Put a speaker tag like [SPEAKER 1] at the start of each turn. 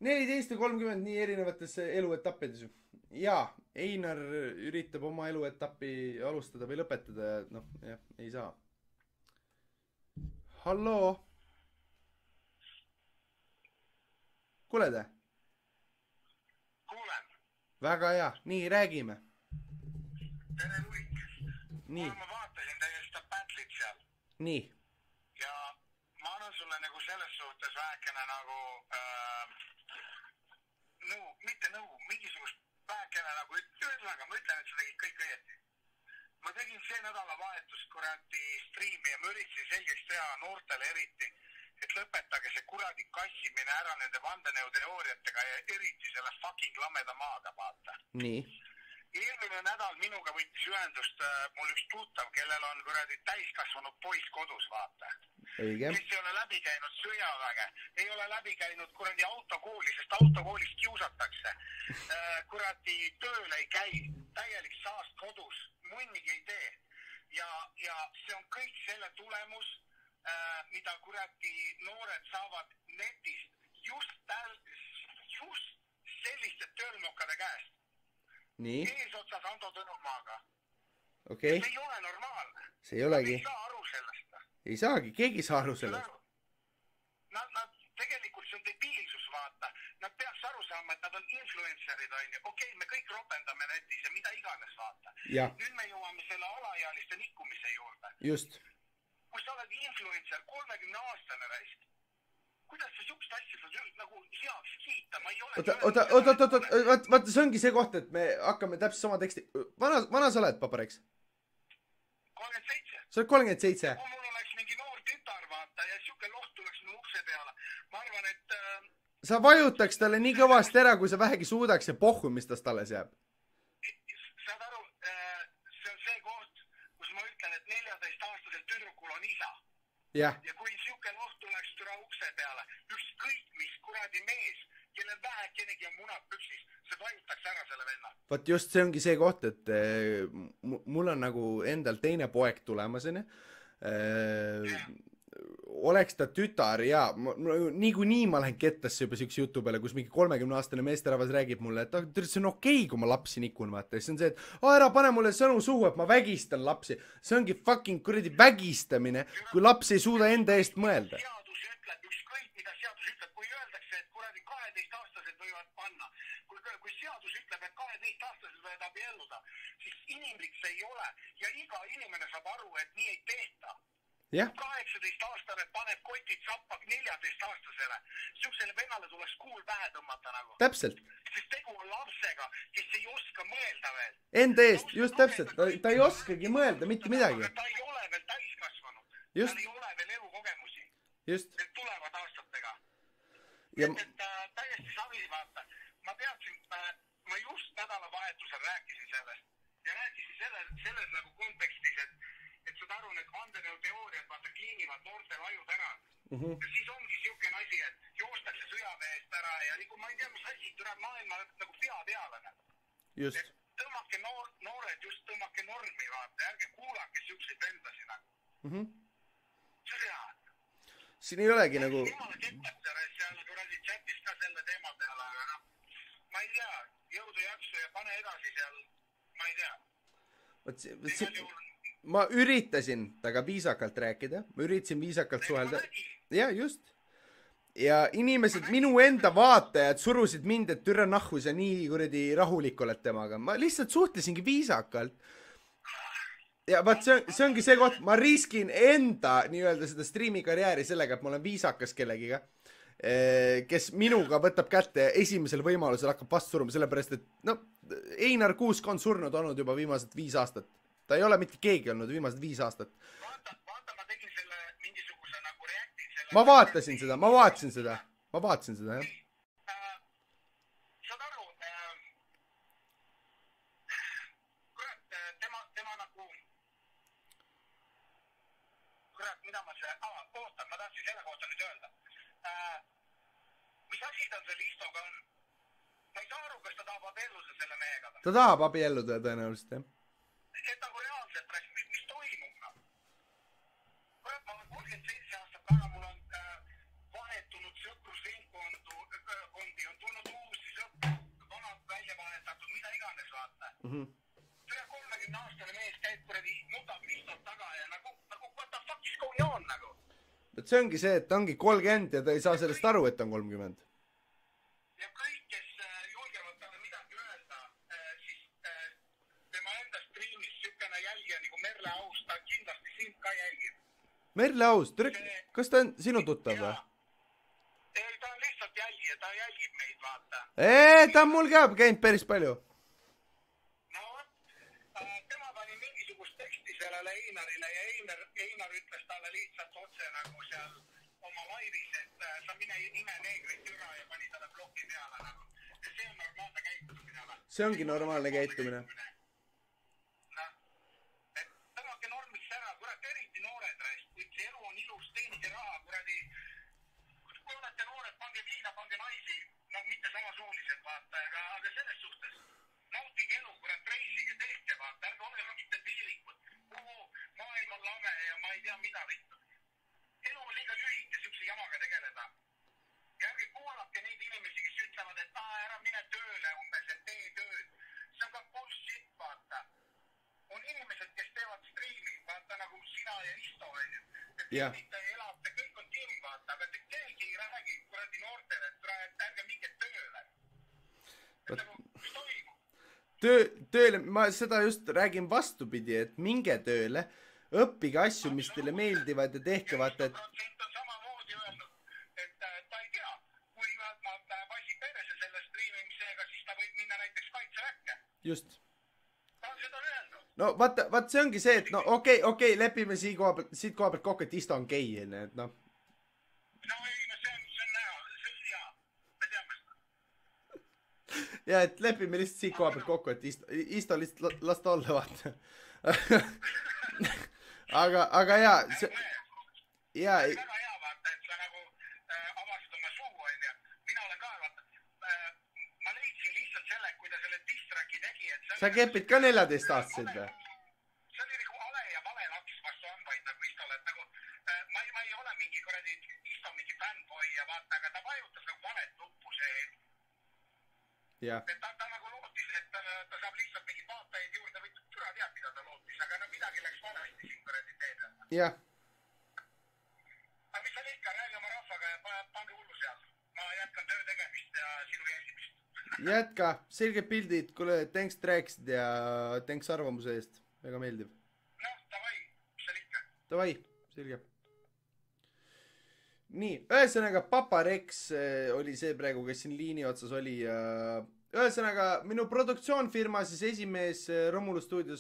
[SPEAKER 1] 14 või 30 nii erinevates eluetappides. Jaa, Einar üritab oma eluetappi alustada või lõpetada ja noh, jah, ei saa. Halloo? Kuuled?
[SPEAKER 2] Kuulen.
[SPEAKER 1] Väga hea, nii räägime.
[SPEAKER 2] Tere Luik.
[SPEAKER 1] Nii.
[SPEAKER 2] Ma vaatasin teie seda battle'it seal.
[SPEAKER 1] Nii.
[SPEAKER 2] Ja ma annan sulle nagu selles suhtes vähekene nagu mingisugust vähekene nagu ühesõnaga ma ütlen, et sa tegid kõik õieti. Ma tegin see nädalavahetus kuradi striimi ja ma üritasin selgeks teha noortele eriti, et lõpetage see kuradi kassimine ära nende vandenõuteooriatega ja eriti selle fucking lameda maaga, vaata.
[SPEAKER 1] Nii.
[SPEAKER 2] Eelmine nädal minuga võttis ühendust mul üks tuttav, kellel on kuradi täiskasvanud poiss kodus, vaata.
[SPEAKER 1] Õige.
[SPEAKER 2] Kes ei ole läbi käinud sõjaväge, ei ole läbi käinud kuradi autokooli, sest autokoolis kiusatakse. Kuradi tööl ei käi, täielik saast kodus, munnigi ei tee. Ja see on kõik selle tulemus, mida kuradi noored saavad netist just selliste törmokade käest.
[SPEAKER 1] Nii.
[SPEAKER 2] Eesotsas Ando Tõnumaaga.
[SPEAKER 1] Okei.
[SPEAKER 2] See ei ole normaalne.
[SPEAKER 1] See ei olegi.
[SPEAKER 2] Nad ei saa aru sellest.
[SPEAKER 1] Ei saagi, keegi ei saa aru sellest.
[SPEAKER 2] Nad tegelikult see on debiilsus, vaata. Nad peaks aru saama, et nad on influencerid, on ju. Okei, me kõik ropendame netis ja mida iganes, vaata.
[SPEAKER 1] Ja.
[SPEAKER 2] Nüüd me jõuame selle alaealiste nikkumise juurde.
[SPEAKER 1] Just.
[SPEAKER 2] Kui sa oled influencer, 30-aastane raisk. Kuidas sa sihukest asja saad nagu heaks kiita? Ma ei ole...
[SPEAKER 1] Vaata, see ongi see koht, et me hakkame täpselt sama teksti. Vana sa oled, papareks?
[SPEAKER 2] 37.
[SPEAKER 1] Sa oled 37.
[SPEAKER 2] Kui mul oleks mingi noor tütar, vaata, ja sihuke loht tuleks minu ukse peale. Ma arvan, et...
[SPEAKER 1] Sa vajutaks talle nii kõvasti ära, kui sa vähegi suudaks ja pohhu, mis tast alles jääb.
[SPEAKER 2] Saad aru, see on see koht, kus ma ütlen, et 14-aastasel tüdrukul on isa.
[SPEAKER 1] Ja
[SPEAKER 2] kui sihuke loht tuleks türa ukse peale, ükskõik mis kuradi mees, kellel vähekenegi on munad püksis, see vajutaks ära selle venna.
[SPEAKER 1] Vaat just see ongi see koht, et mul on nagu endal teine poeg tulemas, oleks ta tütar ja niikuinii ma lähen kettasse juba siukse jutu peale, kus mingi 30-aastane meesterahvas räägib mulle, et see on okei, kui ma lapsi nikun, vaata. See on see, et ära pane mulle sõnu suhu, et ma vägistan lapsi. See ongi fucking kuradi vägistamine, kui laps ei suuda enda eest mõelda.
[SPEAKER 2] Seadus ütleb, ükskõik mida seadus ütleb, kui öeldakse, et kuradi 12-aastased võivad panna. Kui seadus ütleb, et 12-aastased võivad abielluda, siis inimlik see ei ole ja iga inimene saab aru, et nii ei tehta. 18-aastane paneb kotid sappa 14-aastasele. Siuksele vennale tuleks kuul pähe tõmmata nagu.
[SPEAKER 1] Täpselt.
[SPEAKER 2] Sest tegu on lapsega, kes ei oska mõelda veel.
[SPEAKER 1] Enda eest, just täpselt. Ta ei oskagi mõelda mitte midagi.
[SPEAKER 2] Ta ei ole veel täiskasvanud.
[SPEAKER 1] Just.
[SPEAKER 2] Tal ei ole veel elukogemusi.
[SPEAKER 1] Just.
[SPEAKER 2] Need tulevad aastatega.
[SPEAKER 1] Ja...
[SPEAKER 2] Et täiesti savi, vaata. Ma teadsin, ma just nädalavahetusel rääkisin sellest. Ja rääkisin selles nagu kontekstis, et saad aru, need vandenõuteooriad vaata kliinivad noortel ajud ära. Ja siis ongi siukene asi, et joostakse sõjaväest ära ja nagu ma ei tea, mis asi, tuleb maailma nagu pea peale.
[SPEAKER 1] Just.
[SPEAKER 2] Et tõmmake noored, just tõmmake normi, vaata, ärge kuulake siukseid vendasi nagu. See on hea.
[SPEAKER 1] Siin ei olegi nagu...
[SPEAKER 2] Jumala kettasere seal kuradi chatis ka selle teema peale, aga noh, ma ei tea, jõudu jaksu ja pane edasi seal, ma ei tea.
[SPEAKER 1] Ma üritasin taga viisakalt rääkida, ma üritasin viisakalt suhelda. Ja, just. Ja inimesed, minu enda vaatajad surusid mind, et türa nahku, sa nii kuradi rahulik oled temaga. Ma lihtsalt suhtlesingi viisakalt. Ja vaat see ongi see koht, ma riskin enda nii-öelda seda striimi karjääri sellega, et ma olen viisakas kellegiga, kes minuga võtab kätte esimesel võimalusel hakkab vastu suruma, sellepärast et no, Einar Kuusk on surnud olnud juba viimased 5 aastat. Ta ei ole mitte keegi olnud viimased 5 aastat.
[SPEAKER 2] Vaata, ma tegin selle mingisuguse nagu reakti selle...
[SPEAKER 1] Ma vaatasin seda, jah.
[SPEAKER 2] Saad aru, kurat, tema nagu... Kurat, mida ma see... Oota, ma tahtsin selle kohta nüüd öelda. Mis asi ta selle istoga on? Ma ei saa aru, kas ta tahab abielluda selle mehega.
[SPEAKER 1] Ta tahab abielluda tõenäoliselt, jah.
[SPEAKER 2] Et nagu reaalselt, mis toimub? Kurat, ma olen 37 aastat taga, mul on vahetunud sõprusringkondi, on Üle 30-aastane mees käib kuradi nutab pistot taga ja nagu what the fuck is going on nagu.
[SPEAKER 1] Et see ongi see, et ta ongi 30 ja ta ei saa sellest aru, et ta on 30.
[SPEAKER 2] Ja kõik, kes julgevad talle midagi öelda, siis tema enda streamis sükene jälgija nagu Merle Aus, ta kindlasti sind ka jälgib.
[SPEAKER 1] Merle Aus, kas ta on sinu tuttav või?
[SPEAKER 2] Ei, ta on lihtsalt jälgija, ta jälgib meid, vaata.
[SPEAKER 1] Ta on mul ka käinud päris palju.
[SPEAKER 2] No vot, tema pani mingisugust teksti sellele Einarile ja Einar ütles talle lihtsalt otse nagu seal oma laivis, et sa mine ime neegrit türa ja pani talle bloki peale nagu. Ja see on normaalne käitumine või?
[SPEAKER 1] See ongi normaalne käitumine.
[SPEAKER 2] Et tõmmake normiks ära, kurat, eriti noored rest, kui see elu on ilus, teenige raha, kuradi. Kui olete noored, pange viina, pange naisi, no mitte samasoolised, vaata, aga selles suhtes. Nautige elu, kurat, reisige, tehke, vaata, ärge ole mitte piirikud. Maailm on lame ja ma ei tea mida vittu. Elu on liiga lühike siukse jamaga tegeleda. Ja ärge kuulake neid inimesi, kes ütlevad, et ära mine tööle umbes, et tee tööd. See on ka bullshit, vaata. On inimesed, kes teevad striimi, vaata nagu sina ja Isto, et te elate, kõik on tiim, vaata, aga te keegi ei räägi kuradi noortele, et ärge minge tööle. Et nagu, mis toimub?
[SPEAKER 1] Tööle, ma seda just räägin vastupidi, et minge tööle, õppige asju, mis teile meeldivad ja tehke, vaata, et...
[SPEAKER 2] Protsent on samamoodi öelnud, et ta ei tea, kui vaata passi perese selle striimimisega, siis ta võib minna näiteks kaitseväkke.
[SPEAKER 1] Just.
[SPEAKER 2] Ta on seda öelnud.
[SPEAKER 1] No vaata, see ongi see, et no okei, lepime siit koha pealt kokku, et Isto on gei, et noh.
[SPEAKER 2] No ei, no see on näha, see on hea, me teame seda.
[SPEAKER 1] Ja, et lepime lihtsalt siit koha pealt kokku, et Isto lihtsalt las ta olla, vaata. aga jaa, see... Jaa, ei...
[SPEAKER 2] Väga hea, vaata, et sa nagu avasid oma suu, on ja mina olen ka, vaata, ma leidsin lihtsalt selle, kui ta selle distracki tegi, et...
[SPEAKER 1] Sa kepid ka 14-aastaseid või?
[SPEAKER 2] See oli nagu ale ja vale laks vastu andvaid nagu Istole, et nagu ma ei ole mingi kuradi Isto mingi fanboy ja vaata, aga ta vajutas nagu valet nuppu see. Et ta nagu lootis, et ta saab lihtsalt mingi vaatajaid juurde või türa teab, mida ta lootis, aga no midagi läks valesti siin kuradi teed.
[SPEAKER 1] Jah.
[SPEAKER 2] Aga mis sa ikka, räägi oma rahvaga ja pange hullu seal. Ma jätkan töö tegemist ja sinu jälgimist.
[SPEAKER 1] Jätka, selged pildid, kuule, thanks rääkisid ja thanks arvamuse eest, väga meeldiv.
[SPEAKER 2] Noh, davai, mis seal ikka?
[SPEAKER 1] Davai, selge. Nii, ühesõnaga Papa Rex oli see praegu, kes siin liini otsas oli ja ühesõnaga minu produktsioonfirma siis esimees Romulus stuudios